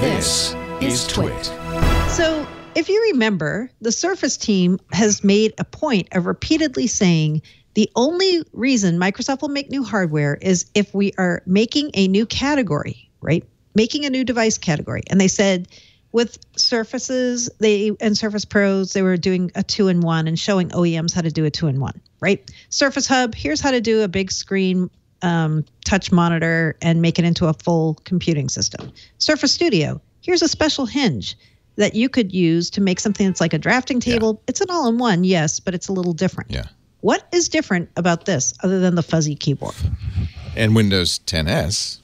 This is TWiT. So, if you remember, the Surface team has made a point of repeatedly saying the only reason Microsoft will make new hardware is if we are making a new category, right? Making a new device category. And they said with Surfaces and Surface Pros, they were doing a 2-in-1 and showing OEMs how to do a 2-in-1, right? Surface Hub, here's how to do a big screen touch monitor and make it into a full computing system. Surface Studio, here's a special hinge that you could use to make something that's like a drafting table. Yeah. It's an all-in-one, yes, but it's a little different. Yeah. What is different about this other than the fuzzy keyboard? And Windows 10s.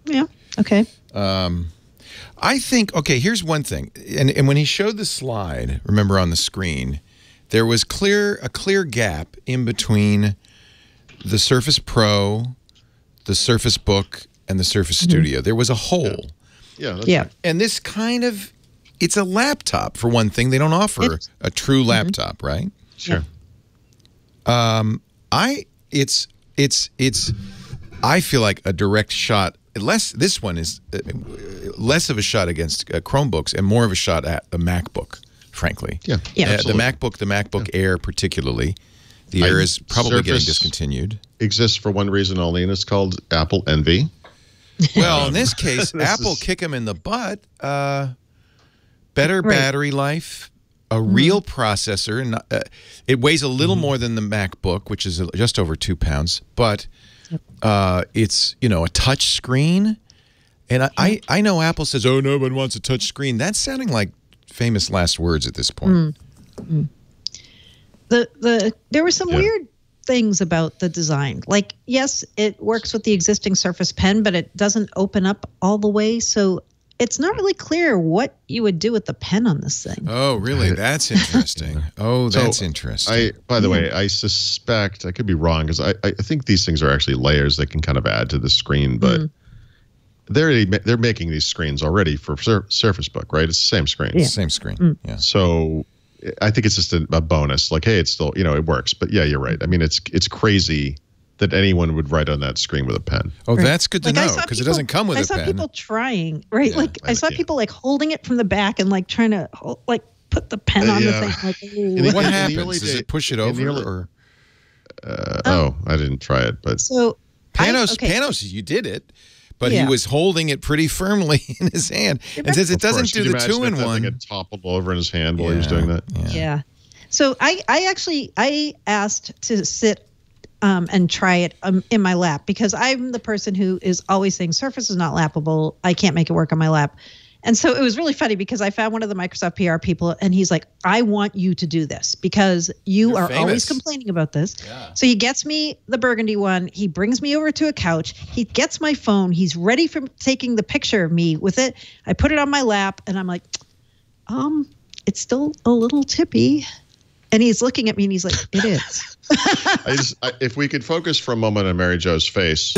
Yeah, okay. I think, okay, here's one thing. And when he showed the slide, remember on the screen, there was a clear gap in between the Surface Pro, the Surface Book, and the Surface Studio. There was a hole. Yeah. That's Yeah. right. And this kind of, it's a laptop for one thing. They don't offer a true laptop, right? Sure. I feel like a direct shot. This one is less of a shot against Chromebooks and more of a shot at the MacBook, frankly. Yeah. The MacBook Air particularly. The Air is probably getting discontinued. Exists for one reason only, and it's called Apple Envy. Well, in this case, Apple kick him in the butt. Better battery life, a real processor. And it weighs a little more than the MacBook, which is just over 2 pounds. But it's, a touch screen. And I know Apple says, oh, nobody wants a touch screen. That's sounding like famous last words at this point. There were some weird things about the design. Like, yes, it works with the existing Surface Pen, but it doesn't open up all the way. So it's not really clear what you would do with the pen on this thing. Oh, really? That's interesting. That's interesting. By the way, I suspect, I could be wrong, because I think these things are actually layers that can kind of add to the screen, but they're making these screens already for Surface Book, right? It's the same screen. Yeah. Same screen. Yeah. So I think it's just a bonus. Like, hey, it's still, it works. But yeah, you're right. I mean, it's crazy that anyone would write on that screen with a pen. Oh, that's good to know, because it doesn't come with a pen. I saw people trying, right? Yeah, I saw people holding it from the back and trying to put the pen on the thing. What happens? Does it push it over? I didn't try it, but so Panos, you did it. But he was holding it pretty firmly in his hand. And since it doesn't do the 2-in-1. It toppled over in his hand while he was doing that. Yeah. So I asked to sit and try it in my lap, because I'm the person who is always saying Surface is not lappable. I can't make it work on my lap. And so it was really funny, because I found one of the Microsoft PR people, and he's like, I want you to do this because you're famous. Always complaining about this. Yeah. So he gets me the burgundy one. He brings me over to a couch. He gets my phone. He's ready for taking the picture of me with it. I put it on my lap, and I'm like, it's still a little tippy. And he's looking at me, and he's like, it is. If we could focus for a moment on Mary Jo's face,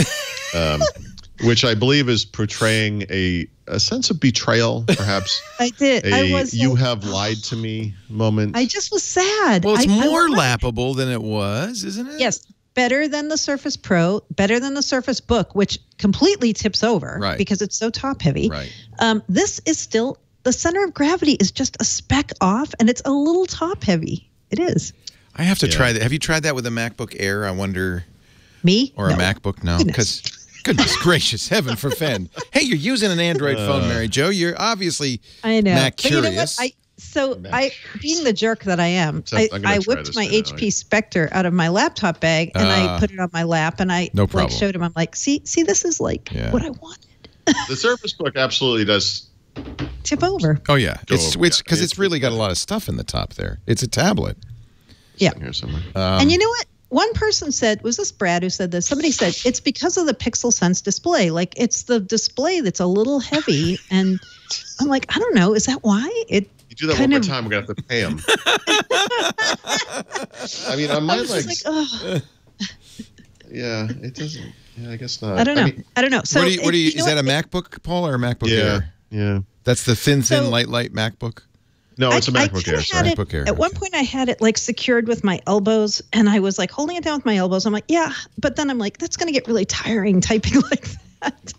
which I believe is portraying a sense of betrayal, perhaps. I did. I was you have lied to me moment. I just was sad. Well, it's more lappable than it was, isn't it? Yes. Better than the Surface Pro, better than the Surface Book, which completely tips over because it's so top heavy. Right. This is still, the center of gravity is just a speck off, and it's a little top heavy. It is. I have to try that. Have you tried that with a MacBook Air? I wonder. Me? Or a MacBook? No, because goodness gracious, heaven forfend. Hey, you're using an Android phone, Mary Jo. You're obviously Mac curious. Being the jerk that I am, I whipped my HP Spectre out of my laptop bag, and I put it on my lap, and I showed him. I'm like, see, this is what I wanted. The Surface Book absolutely does tip over. Oh yeah, it's because it's really got a lot of stuff in the top there. It's a tablet. Yeah. Here somewhere. And you know what? One person said, was this Brad who said this? Somebody said, it's because of the Pixel Sense display. Like, it's the display that's a little heavy. And I'm like, I don't know. Is that why? You do that one more time, we're going to have to pay him. I mean, on my legs. Yeah, it doesn't. Yeah, I guess not. I don't know. I don't know. So is that a MacBook, Paul, or a MacBook Air? Yeah. That's the thin, light MacBook? No, it's a MacBook Air. MacBook Air. At one point, I had it secured with my elbows, and I was holding it down with my elbows. I'm like, yeah, but then I'm like, that's going to get really tiring typing like that. that.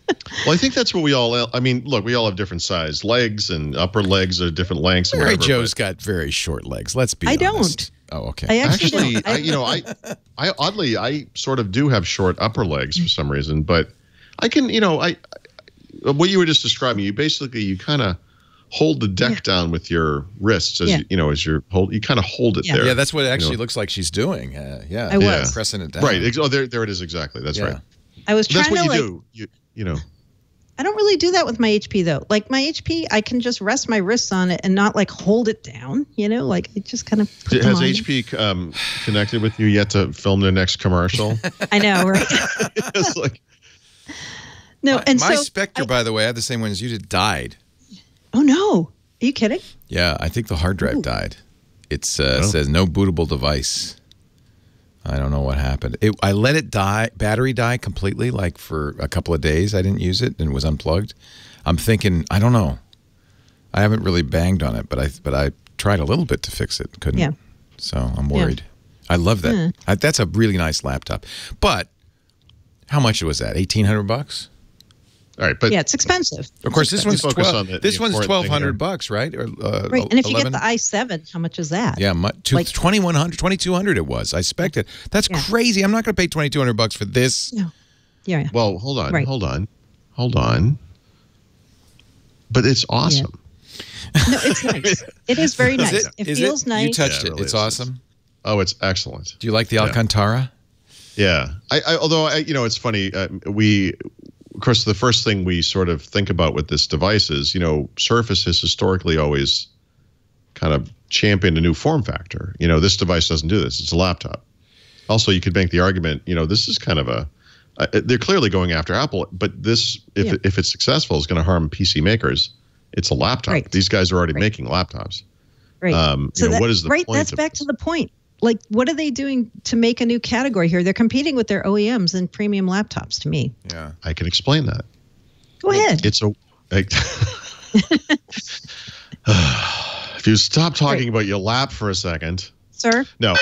Well, I think that's what we all. I mean, look, we all have different size legs, and upper legs are different lengths. Mary whatever, Jo's got very short legs. Let's be honest. I don't. Oh, okay. I actually I oddly, I sort of do have short upper legs for some reason, but I can, what you were just describing, you kind of hold the deck down with your wrists as you kind of hold it there. Yeah, that's what it actually looks like she's doing. I was pressing it down. Right. Oh, there it is exactly. That's right. I was trying that's what to you do. I don't really do that with my HP though. Like my HP, I can just rest my wrists on it and not like hold it down. Like it just kind of. Has HP connected with you yet to film their next commercial? I know, right? It's like. No, my Spectre, by the way, I had the same one as you did. Died. Oh no! Are you kidding? Yeah, I think the hard drive died. It says no bootable device. I don't know what happened. I let it die, battery die completely, like for a couple of days. I didn't use it and it was unplugged. I'm thinking, I don't know. I haven't really banged on it, but I tried a little bit to fix it. Couldn't. Yeah. So I'm worried. Yeah. I love that. That's a really nice laptop. But how much was that? $1,800? All right, but it's expensive. Of course, this one's $1,200, right? Or, right, and if you get the i7, how much is that? Yeah, $2,200 it was. I spec'd it. That's crazy. I'm not going to pay $2,200 for this. No. Yeah. Well, hold on. But it's awesome. Yeah. No, it's nice. It is very nice. It feels nice. You touched it. Really it's awesome. Oh, it's excellent. Do you like the Alcantara? Yeah. Although it's funny. Of course, the first thing we sort of think about with this device is, Surface has historically always kind of championed a new form factor. This device doesn't do this. It's a laptop. Also, you could make the argument, this is kind of they're clearly going after Apple, but this, if it's successful, is going to harm PC makers. It's a laptop. Right. These guys are already making laptops. Right. What is the point? That's back to the point. Like, what are they doing to make a new category here? They're competing with their OEMs and premium laptops to me. Yeah. I can explain that. Go ahead. If you stop talking about your lap for a second. Sir? No.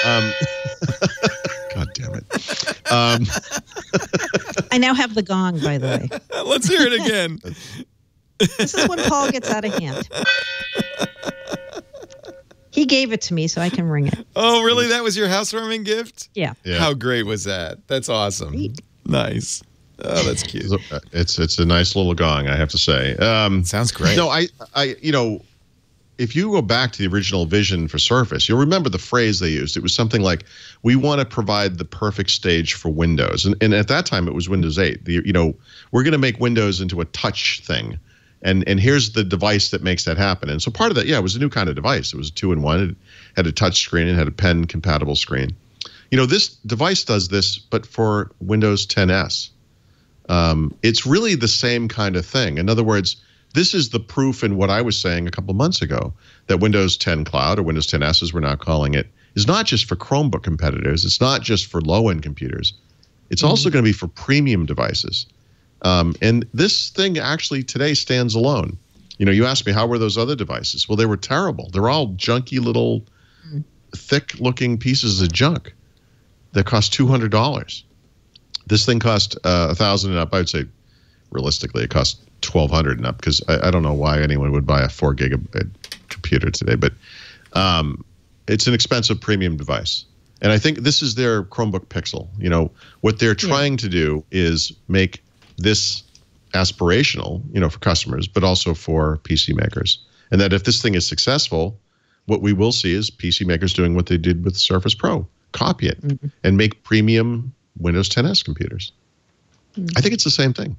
God damn it. I now have the gong, by the way. Let's hear it again. This is when Paul gets out of hand. He gave it to me so I can ring it. Oh, really? That was your housewarming gift? Yeah. How great was that? That's awesome. Great. Nice. Oh, that's cute. It's a nice little gong, I have to say. Sounds great. No, if you go back to the original vision for Surface, you'll remember the phrase they used. It was something like, we want to provide the perfect stage for Windows. And at that time, it was Windows 8. We're going to make Windows into a touch thing. And here's the device that makes that happen. And so part of that, it was a new kind of device. It was a 2-in-1. It had a touch screen. It had a pen-compatible screen. This device does this, but for Windows 10s. It's really the same kind of thing. In other words, this is the proof in what I was saying a couple of months ago, that Windows 10 Cloud, or Windows 10s as we're now calling it, is not just for Chromebook competitors. It's not just for low-end computers. It's also going to be for premium devices. And this thing actually today stands alone. You asked me, how were those other devices? Well, they were terrible. They're all junky little thick-looking pieces of junk that cost $200. This thing cost $1,000 and up. I would say, realistically, it cost $1,200 and up, because I don't know why anyone would buy a 4 gigabyte computer today. But it's an expensive premium device. And I think this is their Chromebook Pixel. What they're trying to do is make this aspirational, for customers, but also for PC makers. And that if this thing is successful, what we will see is PC makers doing what they did with the Surface Pro, copy it and make premium Windows 10s computers. I think it's the same thing.